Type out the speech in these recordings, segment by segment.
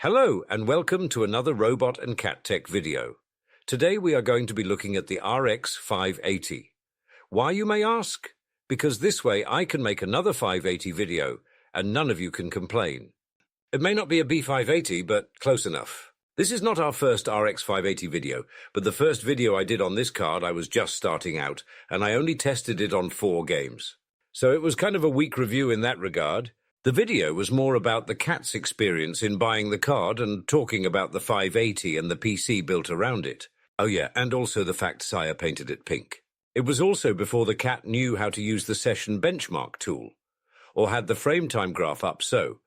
Hello and welcome to another robot and cat tech video. Today we are going to be looking at the RX 580. Why, you may ask? Because this way I can make another 580 video and none of you can complain. It may not be a B580, but close enough. This is not our first RX 580 video, but the first video I did on this card I was just starting out and I only tested it on 4 games. So it was kind of a weak review in that regard. The video was more about the cat's experience in buying the card and talking about the 580 and the PC built around it. Oh yeah, and also the fact Sire painted it pink. It was also before the cat knew how to use the session benchmark tool, or had the frame time graph up, so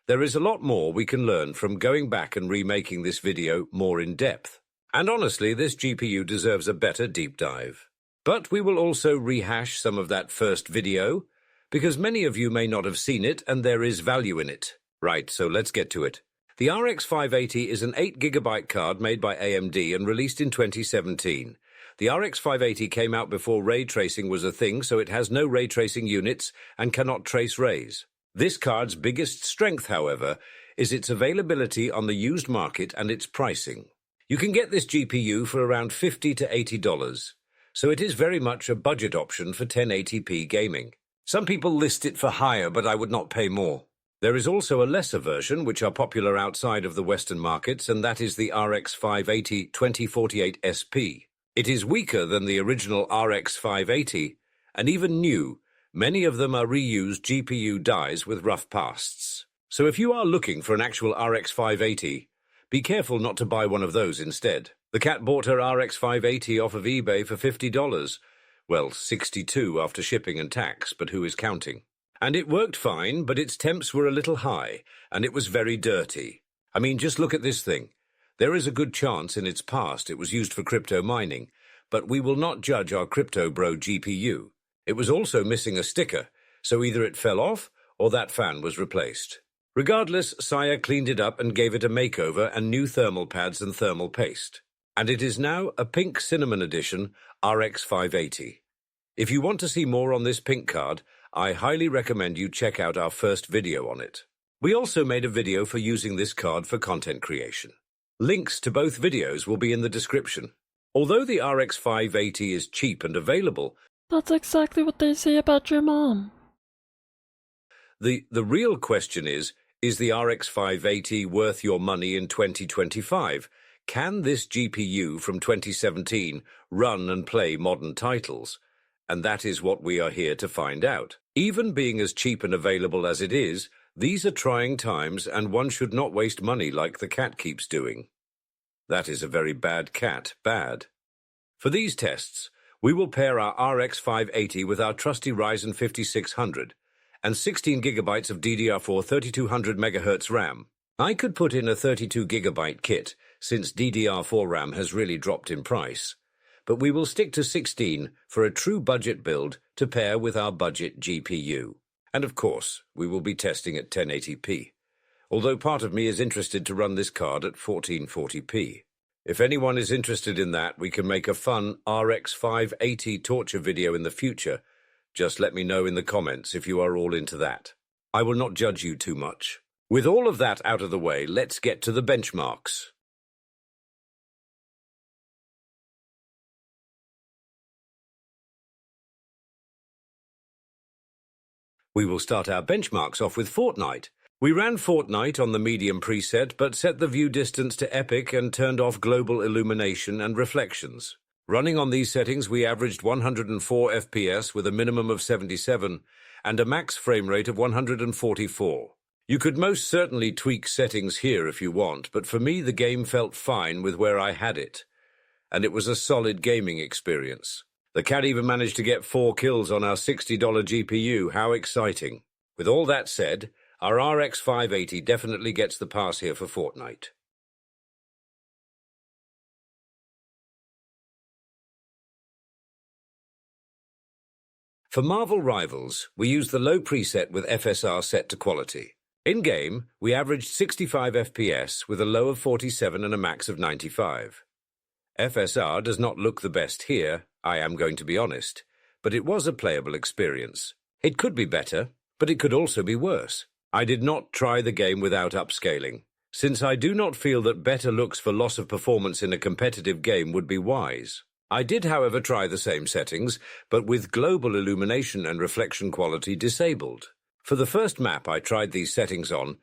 there is a lot more we can learn from going back and remaking this video more in depth. And honestly, this GPU deserves a better deep dive. But we will also rehash some of that first video, because many of you may not have seen it and there is value in it. Right, so let's get to it. The RX 580 is an 8GB card made by AMD and released in 2017. The RX 580 came out before ray tracing was a thing, so it has no ray tracing units and cannot trace rays. This card's biggest strength, however, is its availability on the used market and its pricing. You can get this GPU for around $50 to $80, so it is very much a budget option for 1080p gaming. Some people list it for higher, but I would not pay more. There is also a lesser version, which are popular outside of the Western markets, and that is the RX 580 2048 SP. It is weaker than the original RX 580, and even new, many of them are reused GPU dies with rough pasts. So if you are looking for an actual RX 580, be careful not to buy one of those instead. The cat bought her RX 580 off of eBay for $50. Well, $62 after shipping and tax, but who is counting? And it worked fine, but its temps were a little high, and it was very dirty. I mean, just look at this thing. There is a good chance in its past it was used for crypto mining, but we will not judge our crypto bro GPU. It was also missing a sticker, so either it fell off or that fan was replaced. Regardless, Sire cleaned it up and gave it a makeover and new thermal pads and thermal paste. And it is now a pink cinnamon edition RX 580. If you want to see more on this pink card, I highly recommend you check out our first video on it. We also made a video for using this card for content creation. Links to both videos will be in the description. Although the RX 580 is cheap and available, that's exactly what they say about your mom. The real question is the RX 580 worth your money in 2025? Can this GPU from 2017 run and play modern titles? And that is what we are here to find out. Even being as cheap and available as it is, these are trying times and one should not waste money like the cat keeps doing. That is a very bad cat, bad. For these tests, we will pair our RX 580 with our trusty Ryzen 5600 and 16GB of DDR4 3200 MHz RAM. I could put in a 32GB kit, since DDR4 RAM has really dropped in price, but we will stick to 16 for a true budget build to pair with our budget GPU. And of course, we will be testing at 1080p, although part of me is interested to run this card at 1440p. If anyone is interested in that, we can make a fun RX 580 torture video in the future. Just let me know in the comments if you are all into that. I will not judge you too much. With all of that out of the way, let's get to the benchmarks. We will start our benchmarks off with Fortnite. We ran Fortnite on the medium preset, but set the view distance to epic and turned off global illumination and reflections. Running on these settings, we averaged 104 FPS with a minimum of 77 and a max frame rate of 144. You could most certainly tweak settings here if you want, but for me the game felt fine with where I had it, and it was a solid gaming experience. The cat even managed to get 4 kills on our $60 GPU. How exciting. With all that said, our RX 580 definitely gets the pass here for Fortnite. For Marvel Rivals, we used the low preset with FSR set to quality. In-game, we averaged 65 FPS with a low of 47 and a max of 95. FSR does not look the best here, I am going to be honest, but it was a playable experience. It could be better, but it could also be worse. I did not try the game without upscaling. since I do not feel that better looks for loss of performance in a competitive game would be wise. I did, however, try the same settings, but with global illumination and reflection quality disabled. For the first map I tried these settings on,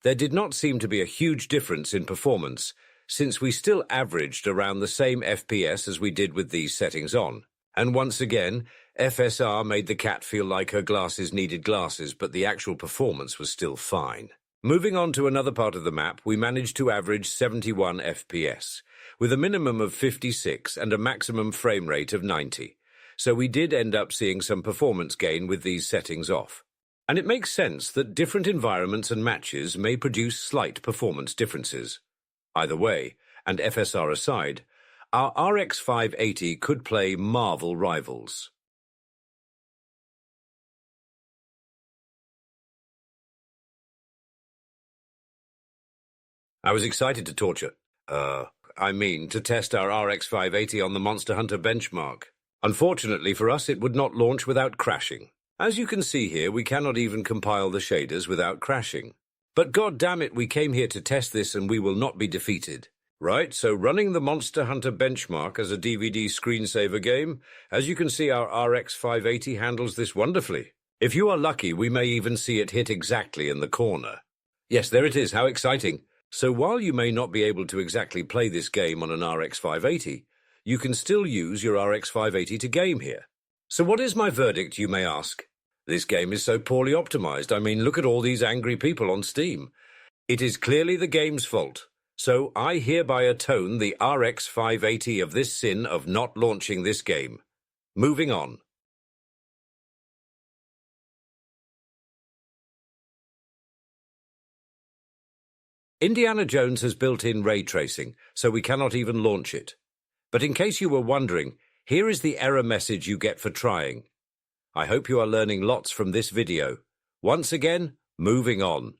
there did not seem to be a huge difference in performance, since we still averaged around the same FPS as we did with these settings on. And once again, FSR made the cat feel like her glasses needed glasses, but the actual performance was still fine. Moving on to another part of the map, we managed to average 71 FPS, with a minimum of 56 and a maximum frame rate of 90. So we did end up seeing some performance gain with these settings off. And it makes sense that different environments and matches may produce slight performance differences. Either way, and FSR aside, our RX 580 could play Marvel rivals. I was excited to to test our RX 580 on the Monster Hunter benchmark. Unfortunately for us, it would not launch without crashing. As you can see here, we cannot even compile the shaders without crashing. But god damn it, we came here to test this and we will not be defeated. Right, so running the Monster Hunter benchmark as a DVD screensaver game, as you can see, our RX 580 handles this wonderfully. If you are lucky, we may even see it hit exactly in the corner. Yes, there it is, how exciting. So while you may not be able to exactly play this game on an RX 580, you can still use your RX 580 to game here. So what is my verdict, you may ask? This game is so poorly optimized. I mean, look at all these angry people on Steam. It is clearly the game's fault. So I hereby atone the RX 580 of this sin of not launching this game. Moving on. Indiana Jones has built-in ray tracing, so we cannot even launch it. But in case you were wondering, here is the error message you get for trying. I hope you are learning lots from this video. Once again, moving on.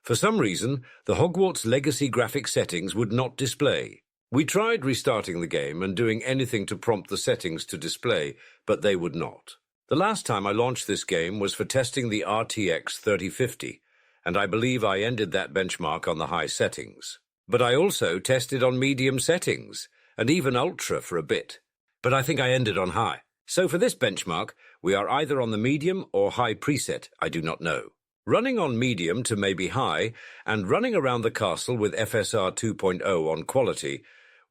For some reason, the Hogwarts Legacy graphic settings would not display. We tried restarting the game and doing anything to prompt the settings to display, but they would not. The last time I launched this game was for testing the RTX 3050, and I believe I ended that benchmark on the high settings. But I also tested on medium settings, and even ultra for a bit. But I think I ended on high. So for this benchmark, we are either on the medium or high preset, I do not know. Running on medium to maybe high, and running around the castle with FSR 2.0 on quality,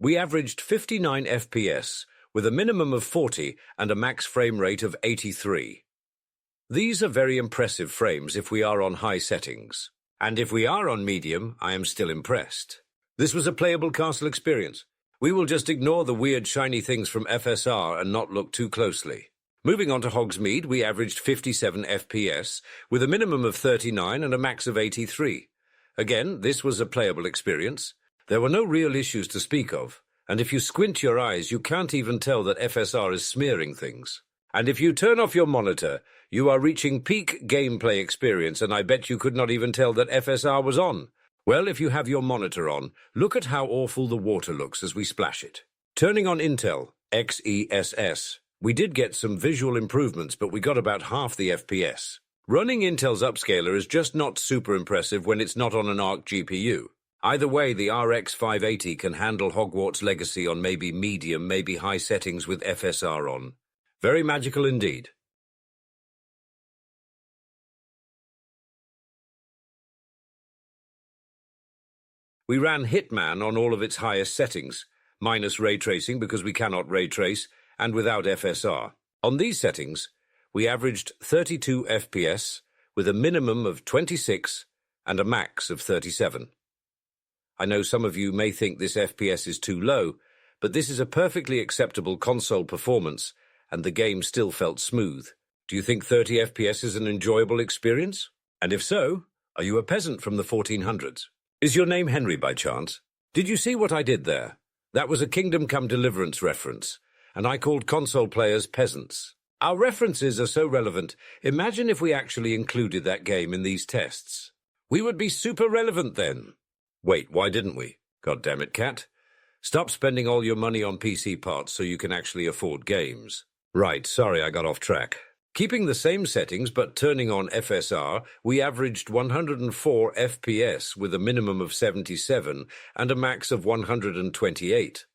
we averaged 59 FPS, with a minimum of 40 and a max frame rate of 83. These are very impressive frames if we are on high settings. And if we are on medium, I am still impressed. This was a playable castle experience. We will just ignore the weird shiny things from FSR and not look too closely. Moving on to Hogsmeade, we averaged 57 FPS, with a minimum of 39 and a max of 83. Again, this was a playable experience. There were no real issues to speak of, and if you squint your eyes, you can't even tell that FSR is smearing things. And if you turn off your monitor, you are reaching peak gameplay experience, and I bet you could not even tell that FSR was on. Well, if you have your monitor on, look at how awful the water looks as we splash it. Turning on Intel XESS, we did get some visual improvements, but we got about half the FPS. Running Intel's upscaler is just not super impressive when it's not on an ARC GPU. Either way, the RX 580 can handle Hogwarts Legacy on maybe medium, maybe high settings with FSR on. Very magical indeed. We ran Hitman on all of its highest settings, minus ray tracing because we cannot ray trace, and without FSR. On these settings, we averaged 32 FPS with a minimum of 26 and a max of 37. I know some of you may think this FPS is too low, but this is a perfectly acceptable console performance, and the game still felt smooth. Do you think 30 FPS is an enjoyable experience? And if so, are you a peasant from the 1400s? Is your name Henry by chance? Did you see what I did there? That was a Kingdom Come Deliverance reference, and I called console players peasants. Our references are so relevant. Imagine if we actually included that game in these tests. We would be super relevant then. Wait, why didn't we? God damn it, Cat. Stop spending all your money on PC parts so you can actually afford games. Right, sorry I got off track. Keeping the same settings but turning on FSR, we averaged 104 FPS with a minimum of 77 and a max of 128.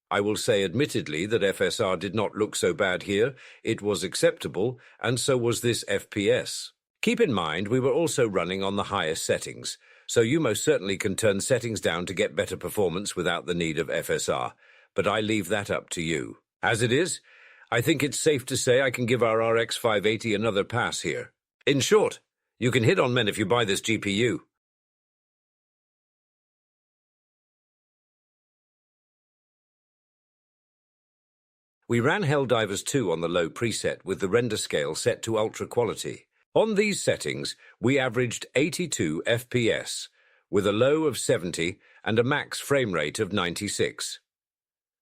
I will say admittedly that FSR did not look so bad here, it was acceptable, and so was this FPS. Keep in mind we were also running on the highest settings, so you most certainly can turn settings down to get better performance without the need of FSR, but I leave that up to you. As it is, I think it's safe to say I can give our RX 580 another pass here. In short, you can hit on men if you buy this GPU. We ran Helldivers 2 on the low preset with the render scale set to ultra quality. On these settings, we averaged 82 FPS, with a low of 70 and a max frame rate of 96.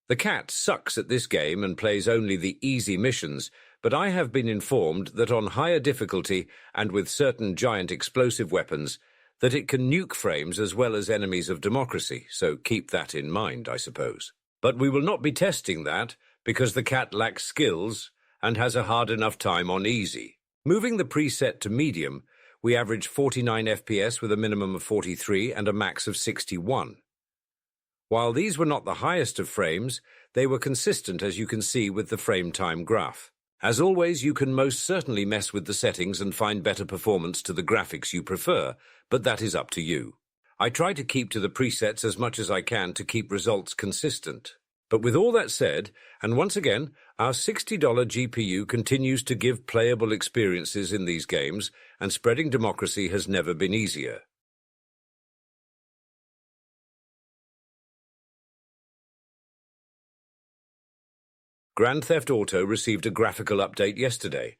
The cat sucks at this game and plays only the easy missions, but I have been informed that on higher difficulty and with certain giant explosive weapons, that it can nuke frames as well as enemies of democracy, so keep that in mind, I suppose. But we will not be testing that, because the cat lacks skills and has a hard enough time on easy. Moving the preset to medium, we averaged 49 FPS with a minimum of 43 and a max of 61. While these were not the highest of frames, they were consistent as you can see with the frame time graph. As always, you can most certainly mess with the settings and find better performance to the graphics you prefer, but that is up to you. I try to keep to the presets as much as I can to keep results consistent. But with all that said, and once again, our $60 GPU continues to give playable experiences in these games, and spreading democracy has never been easier. Grand Theft Auto received a graphical update yesterday,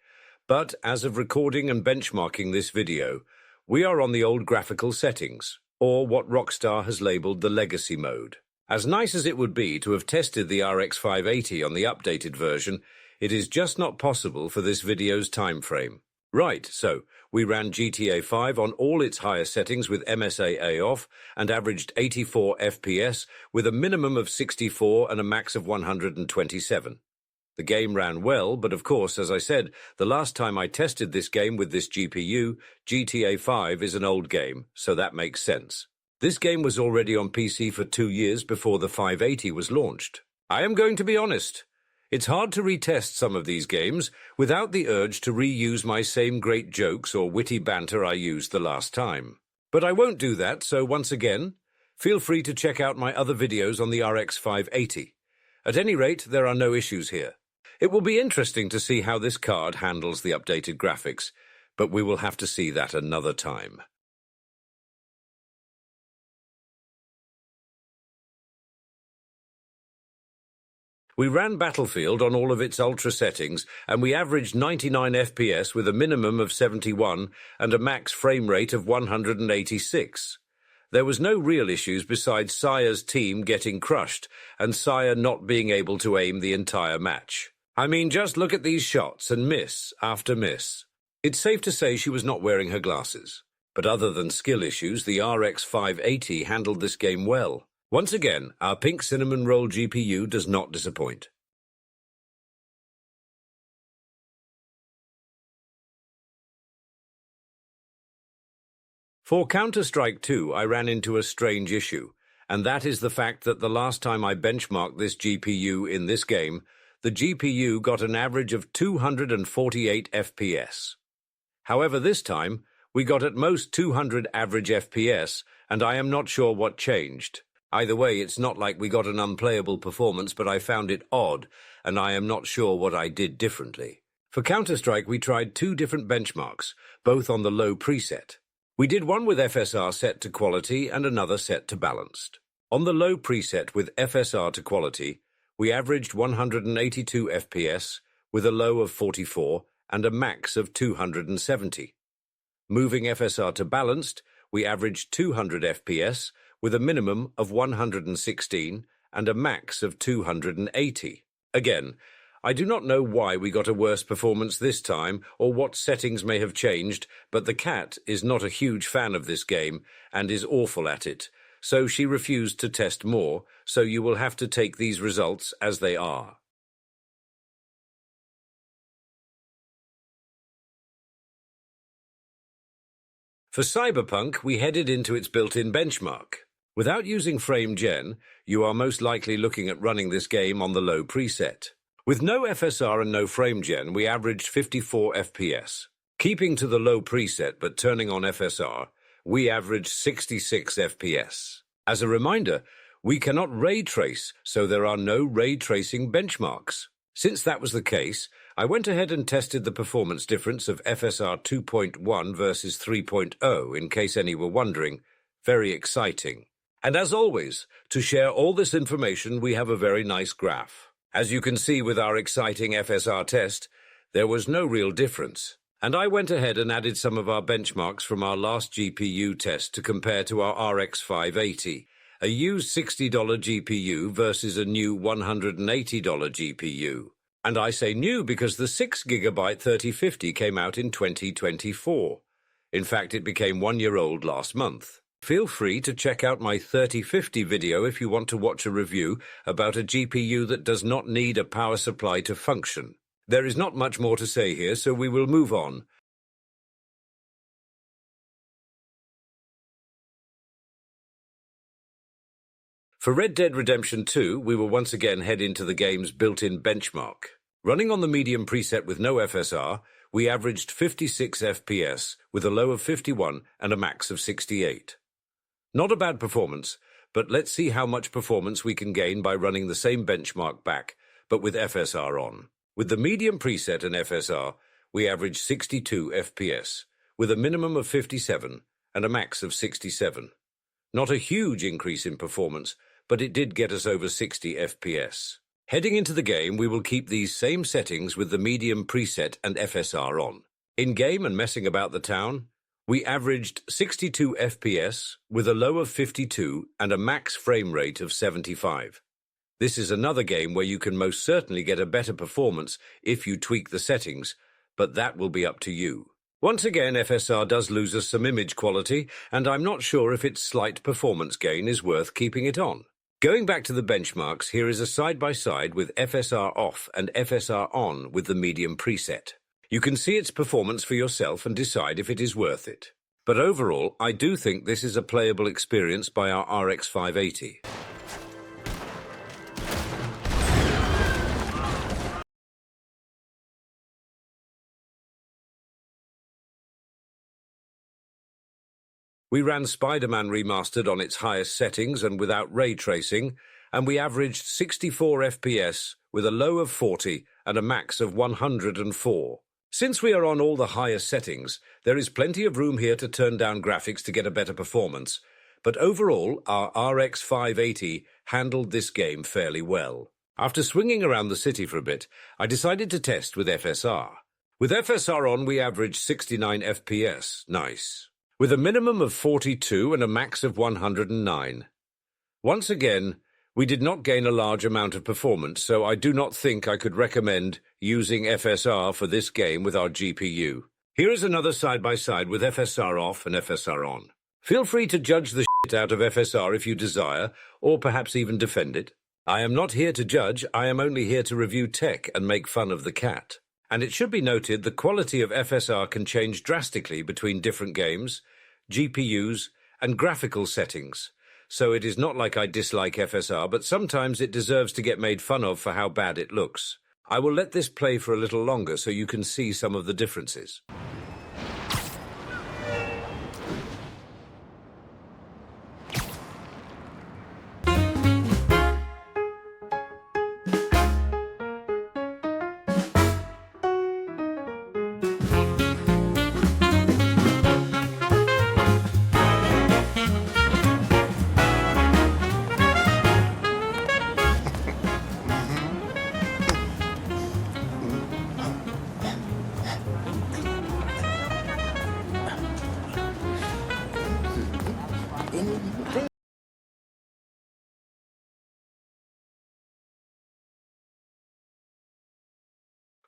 but as of recording and benchmarking this video, we are on the old graphical settings, or what Rockstar has labeled the Legacy mode. As nice as it would be to have tested the RX 580 on the updated version, it is just not possible for this video's time frame. Right, so we ran GTA 5 on all its higher settings with MSAA off and averaged 84 FPS with a minimum of 64 and a max of 127. The game ran well, but of course, as I said, the last time I tested this game with this GPU, GTA 5 is an old game, so that makes sense. This game was already on PC for 2 years before the 580 was launched. I am going to be honest. It's hard to retest some of these games without the urge to reuse my same great jokes or witty banter I used the last time. But I won't do that, so once again, feel free to check out my other videos on the RX 580. At any rate, there are no issues here. It will be interesting to see how this card handles the updated graphics, but we will have to see that another time. We ran Battlefield on all of its ultra settings, and we averaged 99 FPS with a minimum of 71 and a max frame rate of 186. There was no real issues besides Sire's team getting crushed and Sire not being able to aim the entire match. I mean, just look at these shots and miss after miss. It's safe to say she was not wearing her glasses. But other than skill issues, the RX 580 handled this game well. Once again, our pink cinnamon roll GPU does not disappoint. For Counter-Strike 2, I ran into a strange issue, and that is the fact that the last time I benchmarked this GPU in this game, the GPU got an average of 248 FPS. However, this time, we got at most 200 average FPS, and I am not sure what changed. Either way, it's not like we got an unplayable performance, but I found it odd, and I am not sure what I did differently. For Counter-Strike, we tried 2 different benchmarks, both on the low preset. We did one with FSR set to quality and another set to balanced. On the low preset with FSR to quality, we averaged 182 FPS with a low of 44 and a max of 270. Moving FSR to balanced, we averaged 200 FPS with a minimum of 116 and a max of 280. Again, I do not know why we got a worse performance this time or what settings may have changed, but the cat is not a huge fan of this game and is awful at it, so she refused to test more, so you will have to take these results as they are. For Cyberpunk, we headed into its built-in benchmark. Without using frame gen, you are most likely looking at running this game on the low preset. With no FSR and no frame gen, we averaged 54 FPS. Keeping to the low preset but turning on FSR, we averaged 66 FPS. As a reminder, we cannot ray trace, so there are no ray tracing benchmarks. Since that was the case, I went ahead and tested the performance difference of FSR 2.1 versus 3.0 in case any were wondering. Very exciting. And as always, to share all this information, we have a very nice graph. As you can see with our exciting FSR test, there was no real difference. And I went ahead and added some of our benchmarks from our last GPU test to compare to our RX 580, a used $60 GPU versus a new $180 GPU. And I say new because the 6GB 3050 came out in 2024. In fact, it became 1 year old last month. Feel free to check out my 3050 video if you want to watch a review about a GPU that does not need a power supply to function. There is not much more to say here, so we will move on. For Red Dead Redemption 2, we will once again head into the game's built-in benchmark. Running on the medium preset with no FSR, we averaged 56 FPS with a low of 51 and a max of 68. Not a bad performance, but let's see how much performance we can gain by running the same benchmark back, but with FSR on. With the medium preset and FSR, we averaged 62 FPS, with a minimum of 57 and a max of 67. Not a huge increase in performance, but it did get us over 60 FPS. Heading into the game, we will keep these same settings with the medium preset and FSR on. In-game and messing about the town, we averaged 62 FPS with a low of 52 and a max frame rate of 75. This is another game where you can most certainly get a better performance if you tweak the settings, but that will be up to you. Once again, FSR does lose us some image quality, and I'm not sure if its slight performance gain is worth keeping it on. Going back to the benchmarks, here is a side-by-side with FSR off and FSR on with the medium preset. You can see its performance for yourself and decide if it is worth it. But overall, I do think this is a playable experience by our RX 580. We ran Spiderman Remastered on its highest settings and without ray tracing, and we averaged 64 FPS with a low of 40 and a max of 104. Since we are on all the highest settings, there is plenty of room here to turn down graphics to get a better performance, but overall, our RX 580 handled this game fairly well. After swinging around the city for a bit, I decided to test with FSR. With FSR on, we averaged 69 FPS. Nice. With a minimum of 42 and a max of 109. Once again, we did not gain a large amount of performance, so I do not think I could recommend using FSR for this game with our GPU. Here is another side-by-side with FSR off and FSR on. Feel free to judge the shit out of FSR if you desire, or perhaps even defend it. I am not here to judge, I am only here to review tech and make fun of the cat. And it should be noted the quality of FSR can change drastically between different games, GPUs, and graphical settings. So it is not like I dislike FSR, but sometimes it deserves to get made fun of for how bad it looks. I will let this play for a little longer so you can see some of the differences.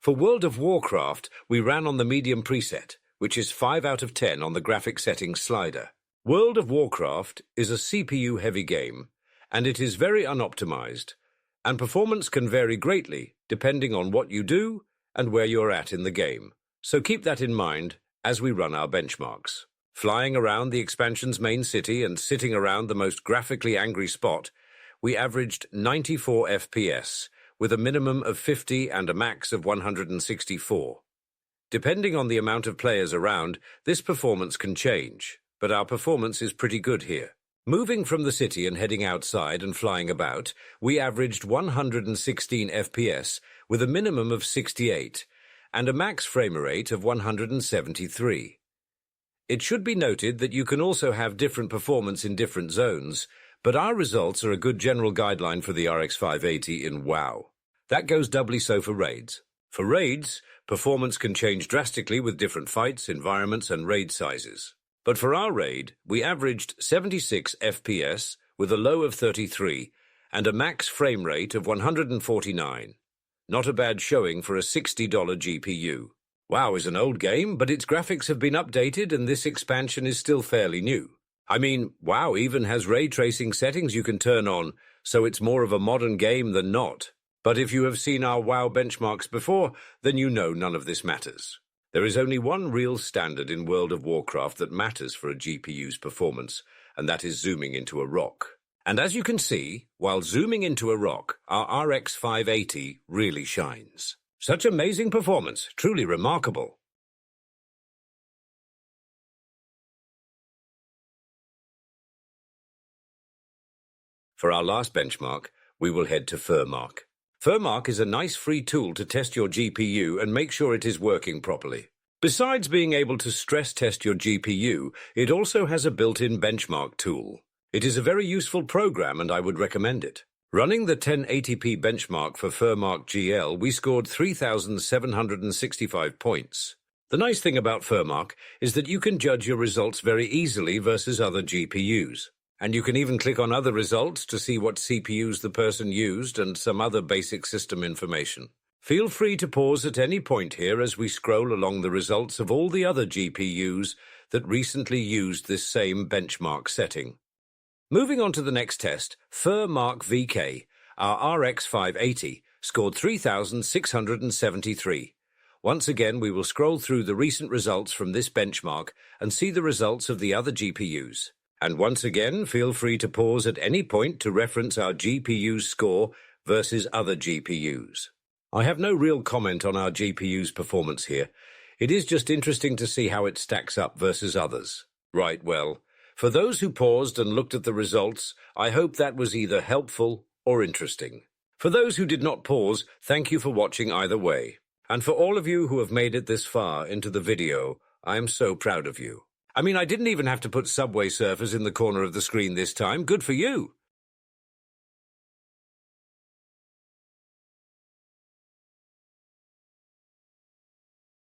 For World of Warcraft, we ran on the medium preset, which is 5 out of 10 on the graphic settings slider. World of Warcraft is a CPU-heavy game, and it is very unoptimized, and performance can vary greatly depending on what you do and where you're at in the game. So keep that in mind as we run our benchmarks. Flying around the expansion's main city and sitting around the most graphically angry spot, we averaged 94 FPS, with a minimum of 50 and a max of 164. Depending on the amount of players around, this performance can change, but our performance is pretty good here. Moving from the city and heading outside and flying about, we averaged 116 FPS with a minimum of 68 and a max frame rate of 173. It should be noted that you can also have different performance in different zones, but our results are a good general guideline for the RX 580 in WoW. That goes doubly so for raids. For raids, performance can change drastically with different fights, environments, and raid sizes. But for our raid, we averaged 76 FPS with a low of 33 and a max frame rate of 149. Not a bad showing for a $60 GPU. WoW is an old game, but its graphics have been updated and this expansion is still fairly new. I mean, WoW even has ray tracing settings you can turn on, so it's more of a modern game than not. But if you have seen our WoW benchmarks before, then you know none of this matters. There is only one real standard in World of Warcraft that matters for a GPU's performance, and that is zooming into a rock. And as you can see, while zooming into a rock, our RX 580 really shines. Such amazing performance, truly remarkable. For our last benchmark, we will head to Furmark. Furmark is a nice free tool to test your GPU and make sure it is working properly. Besides being able to stress test your GPU, it also has a built-in benchmark tool. It is a very useful program and I would recommend it. Running the 1080p benchmark for Furmark GL, we scored 3,765 points. The nice thing about Furmark is that you can judge your results very easily versus other GPUs. And you can even click on other results to see what CPUs the person used and some other basic system information. Feel free to pause at any point here as we scroll along the results of all the other GPUs that recently used this same benchmark setting. Moving on to the next test, Furmark VK, our RX 580, scored 3,673. Once again, we will scroll through the recent results from this benchmark and see the results of the other GPUs. And once again, feel free to pause at any point to reference our GPU's score versus other GPUs. I have no real comment on our GPU's performance here. It is just interesting to see how it stacks up versus others. Right, well, for those who paused and looked at the results, I hope that was either helpful or interesting. For those who did not pause, thank you for watching either way. And for all of you who have made it this far into the video, I am so proud of you. I mean, I didn't even have to put Subway Surfers in the corner of the screen this time. Good for you.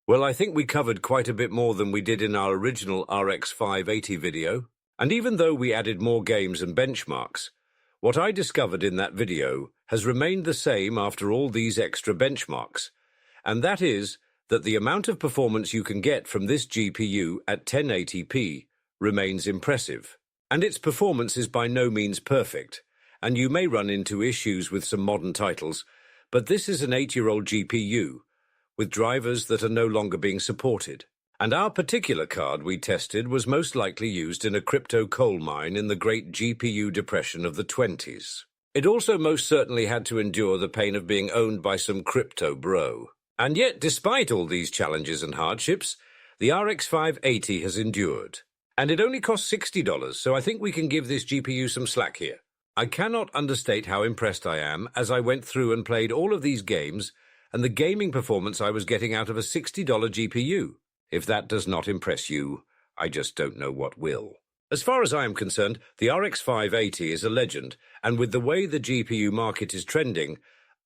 Well, I think we covered quite a bit more than we did in our original RX 580 video. And even though we added more games and benchmarks, what I discovered in that video has remained the same after all these extra benchmarks. And that is that the amount of performance you can get from this GPU at 1080p remains impressive. And its performance is by no means perfect, and you may run into issues with some modern titles, but this is an 8-year-old GPU, with drivers that are no longer being supported. And our particular card we tested was most likely used in a crypto coal mine in the great GPU depression of the 20s. It also most certainly had to endure the pain of being owned by some crypto bro. And yet, despite all these challenges and hardships, the RX 580 has endured. And it only cost $60, so I think we can give this GPU some slack here. I cannot understate how impressed I am as I went through and played all of these games and the gaming performance I was getting out of a $60 GPU. If that does not impress you, I just don't know what will. As far as I am concerned, the RX 580 is a legend, and with the way the GPU market is trending,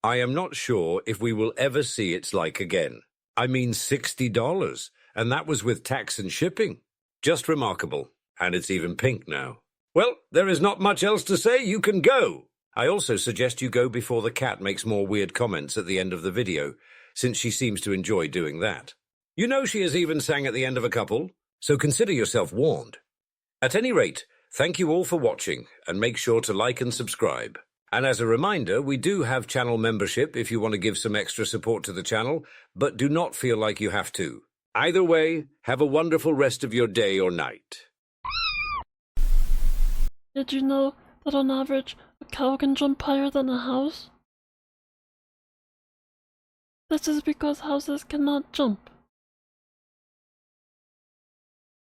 I am not sure if we will ever see its like again. I mean $60, and that was with tax and shipping. Just remarkable. And it's even pink now. Well, there is not much else to say. You can go. I also suggest you go before the cat makes more weird comments at the end of the video, since she seems to enjoy doing that. You know she has even sang at the end of a couple, so consider yourself warned. At any rate, thank you all for watching, and make sure to like and subscribe. And as a reminder, we do have channel membership if you want to give some extra support to the channel, but do not feel like you have to. Either way, have a wonderful rest of your day or night. Did you know that on average, a cow can jump higher than a house? This is because houses cannot jump.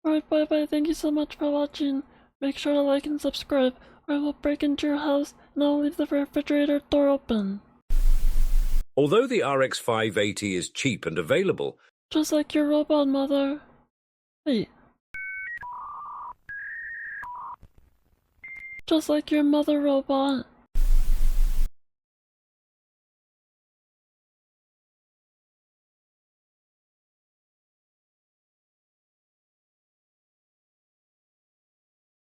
Alright, bye bye, thank you so much for watching. Make sure to like and subscribe, or I will break into your house and I will leave the refrigerator door open. Although the RX 580 is cheap and available, Just like your robot mother. Wait. Just like your mother robot.